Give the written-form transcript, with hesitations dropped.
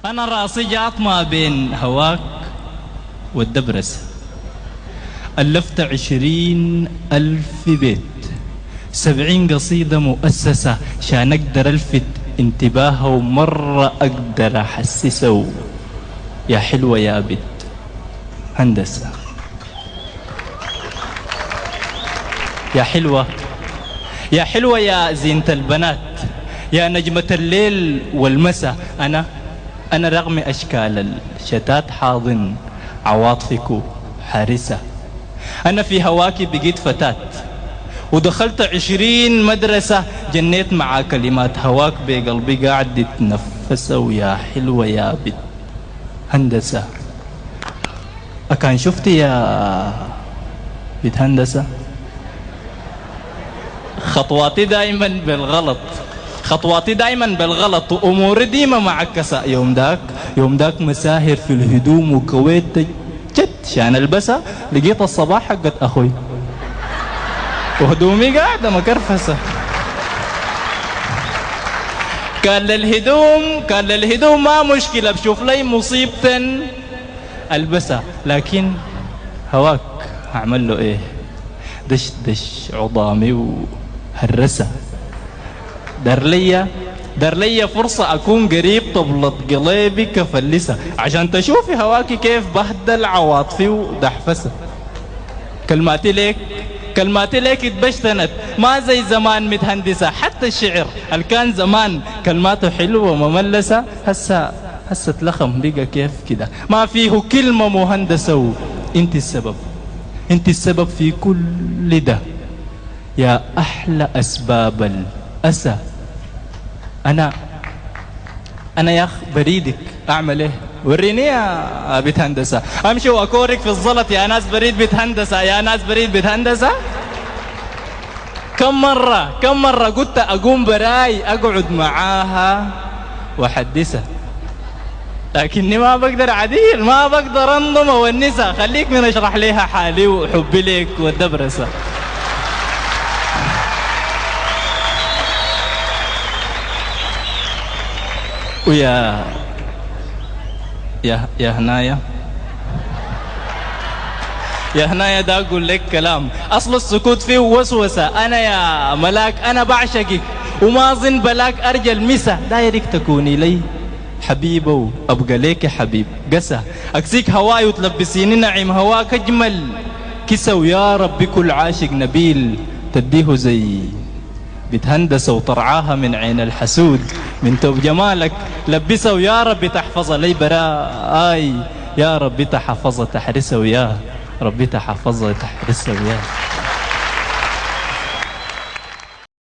أنا راسي جاط ما بين هواك والدبرس. ألفت 20,000 بيت، 70 قصيدة مؤسسة عشان أقدر ألفت انتباهه ومرة أقدر أحسسه. يا حلوة يا بت هندسة، يا حلوة يا حلوة يا زينة البنات، يا نجمة الليل والمساء. أنا رغم أشكال الشتات حاضن عواطفك حارسة. أنا في هواك بقيت فتاة ودخلت 20 مدرسة، جنيت مع كلمات هواك بقلبي قاعد تتنفسه. ويا حلوة يا بت هندسة، أكان شفتي يا بت هندسة خطواتي دايما بالغلط، خطواتي دايما بالغلط وأموري ديما معكسة. يوم داك مساهر في الهدوم وكويت جد شان البسها، لقيت الصباح حقت أخوي وهدومي قاعدة مكرفسة. كان للهدوم ما مشكلة، بشوف لي مصيبة ألبسها، لكن هواك أعمل له إيه؟ دش عظامي وهرسة. دار لي فرصة أكون قريب طبلة قلبي كفلسة، عشان تشوفي هواكي كيف بهدل عواطفي ودحفسة. كلماتي لك اتبشتنت ما زي زمان متهندسة. حتى الشعر اللي كان زمان كلماته حلوة ومملسة هسه اتلخم بقى كيف كده، ما فيه كلمة مهندسة. انت السبب في كل ده يا أحلى أسباب الأسى. أنا يا أخ بريدك أعمل إيه؟ وريني يا بيت هندسة، أمشي وأكورك في الزلط يا ناس بريد بيت هندسة، يا ناس بريد بيت هندسة. كم مرة قلت أقوم براي أقعد معاها وأحدثها، لكني ما بقدر عديل، ما بقدر أنظم وأونسها. خليك من أشرح ليها حالي وحبي لك والدبرسة. ويا هنايا ده أقول لك كلام أصل السكوت فيه وسوسة. أنا يا ملاك أنا بعشقك وما أظن بلاك أرجل مسا. دايرك تكوني لي حبيبة وأبقى ليك حبيب قسى، أكسيك هواي وتلبسيني نعيم هواك أجمل كسا. ويا رب كل عاشق نبيل تديه زي بتهندسة وطرعاها من عين الحسود. من توب جمالك لبسه ويا رب تحفظ لي براء. يا رب تحفظ تحرسه ويا رب تحفظ تحرسه ويا